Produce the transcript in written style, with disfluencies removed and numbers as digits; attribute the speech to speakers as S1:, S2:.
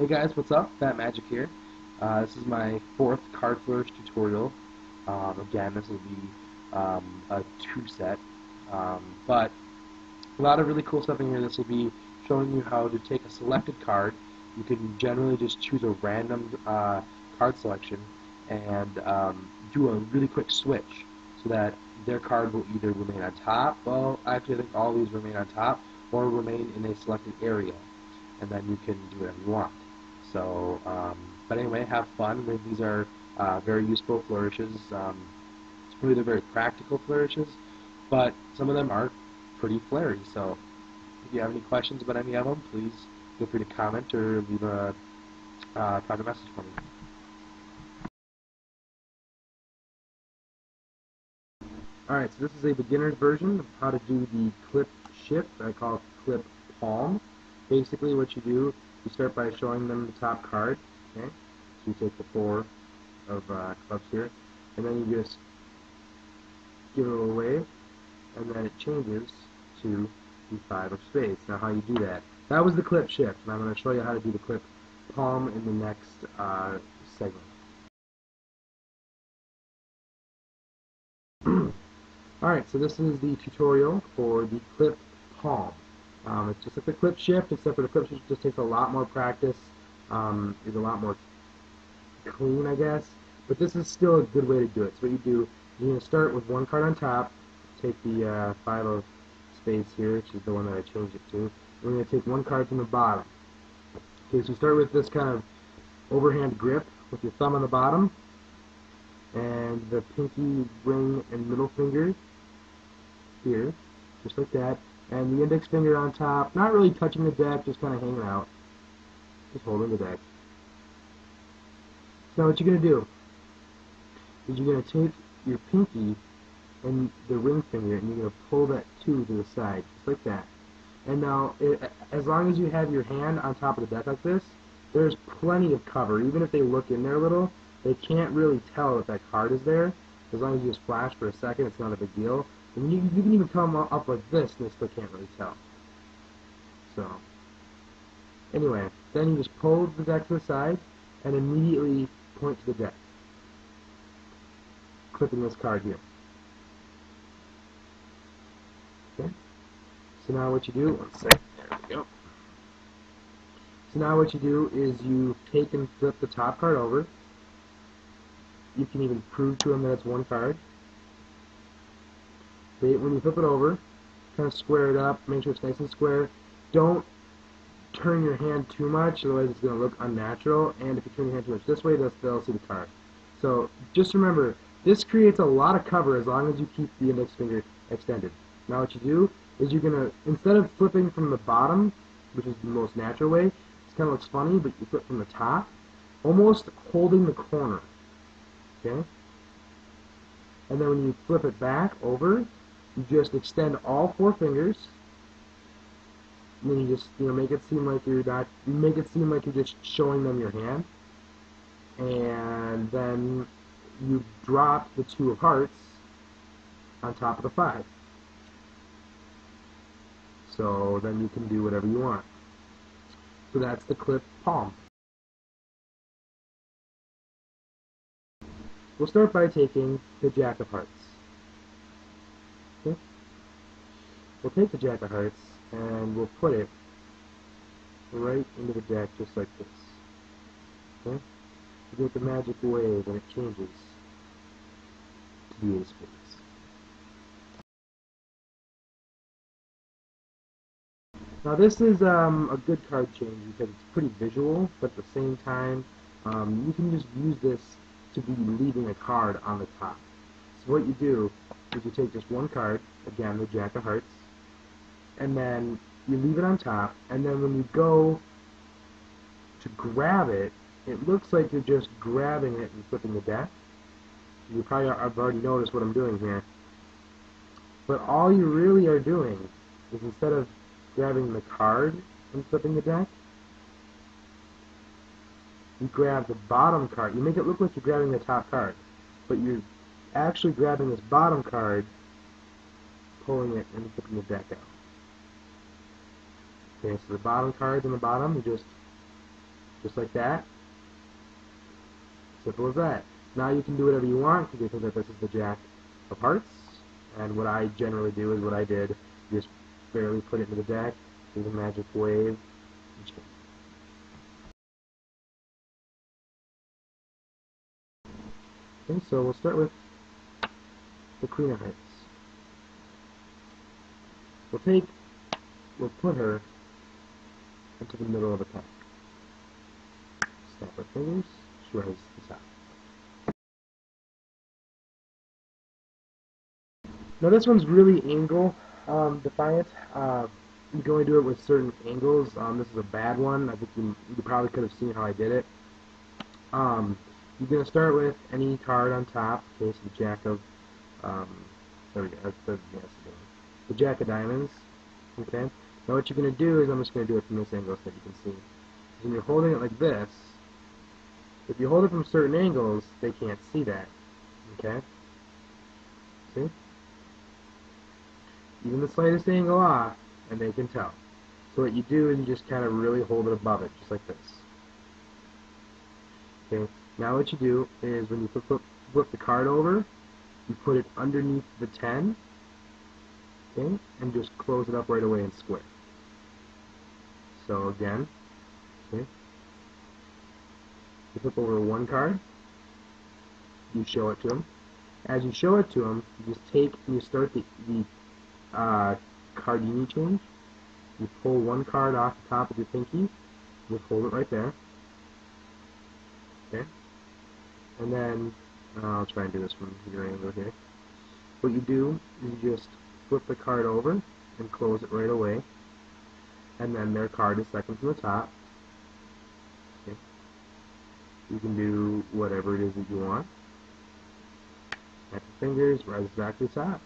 S1: Hey guys, what's up? Fat Magic here. This is my fourth card flourish tutorial. Again, this will be a two set, but a lot of really cool stuff in here. This will be showing you how to take a selected card. You can generally just choose a random card selection and do a really quick switch so that their card will either remain on top, well, actually I think all these remain on top, or remain in a selected area, and then you can do whatever you want. So, but anyway, have fun. These are very useful flourishes. Really, they're very practical flourishes, but some of them are pretty flary. So, if you have any questions about any of them, please feel free to comment or leave a private message for me. Alright, so this is a beginner's version of how to do the clip shift. I call it clip palm. Basically what you do, you start by showing them the top card. Okay? So you take the 4 of clubs here, and then you just give it a little wave, and then it changes to the 5 of spades. Now how you do that. That was the clip shift, and I'm going to show you how to do the clip palm in the next segment. Alright, so this is the tutorial for the clip palm. It's just like the clip shift, except for the clip shift just takes a lot more practice, is a lot more clean, I guess, but this is still a good way to do it. So what you do, you're going to start with one card on top, take the 5 of spades here, which is the one that I changed it to. We're going to take one card from the bottom. Okay, so you start with this kind of overhand grip with your thumb on the bottom, and the pinky, ring, and middle finger here, just like that, and the index finger on top, not really touching the deck, just kind of hanging out, just holding the deck. So now what you're going to do is you're going to take your pinky and the ring finger, and you're going to pull that 2 to the side, just like that. And now, as long as you have your hand on top of the deck like this, there's plenty of cover. Even if they look in there a little, they can't really tell that that card is there. As long as you just flash for a second, it's not a big deal. And you can even come up like this, and they still can't really tell. So, anyway, then you just pull the deck to the side, and immediately point to the deck, clipping this card here. Okay. So now what you do, one second, there we go. So now what you do is you take and flip the top card over. You can even prove to them that it's one card. Okay, when you flip it over, kind of square it up, make sure it's nice and square. Don't turn your hand too much, otherwise it's going to look unnatural, and if you turn your hand too much this way, they'll see the card. So just remember, this creates a lot of cover as long as you keep the index finger extended. Now what you do is you're going to, instead of flipping from the bottom, which is the most natural way, it kind of looks funny, but you flip from the top, almost holding the corner. Okay? And then when you flip it back over, you just extend all 4 fingers, and then you just make it seem like you're not, make it seem like you're just showing them your hand, and then you drop the 2 of hearts on top of the 5. So then you can do whatever you want. So that's the clip palm. We'll start by taking the Jack of Hearts. Okay? We'll take the Jack of Hearts and we'll put it right into the deck just like this. Okay? You get the magic wave and it changes to the 8 of spades. Now this is a good card change because it's pretty visual, but at the same time, you can just use this to be leaving a card on the top. So what you do is you take just one card, again the Jack of Hearts, and then you leave it on top, and then when you go to grab it, it looks like you're just grabbing it and flipping the deck. You probably have already noticed what I'm doing here. But all you really are doing is instead of grabbing the card and flipping the deck, you grab the bottom card. You make it look like you're grabbing the top card, but you're actually grabbing this bottom card, pulling it, and flipping the deck out. Okay, so the bottom card's on the bottom, you just Just like that. Simple as that. Now you can do whatever you want, because that this is the Jack of Hearts. And what I generally do is what I did. You just barely put it into the deck, do the magic wave, and change. Okay, so we'll start with the Queen of Hearts. We'll put her into the middle of the pack. Snap our fingers, she rises to the top. Now this one's really angle defiant. You can only do it with certain angles. This is a bad one. I think you probably could have seen how I did it. You're going to start with any card on top. Okay, so the Jack of, there we go, the Jack of Diamonds. Okay, now what you're going to do is, I'm just going to do it from this angle so that you can see. When you're holding it like this, if you hold it from certain angles, they can't see that. Okay, see? Even the slightest angle off, and they can tell. So what you do is you just kind of really hold it above it, just like this. Okay. Now what you do is when you flip the card over, you put it underneath the 10, okay, and just close it up right away and square. So again, okay, you flip over one card, you show it to him. As you show it to him, you just take and you start the Cardini change. You pull one card off the top of your pinky, you hold it right there. Okay, and then I'll try and do this from your angle here. What you do is you just flip the card over and close it right away, and then their card is second from the top. Okay. You can do whatever it is that you want. Snap your fingers, rise back to the top.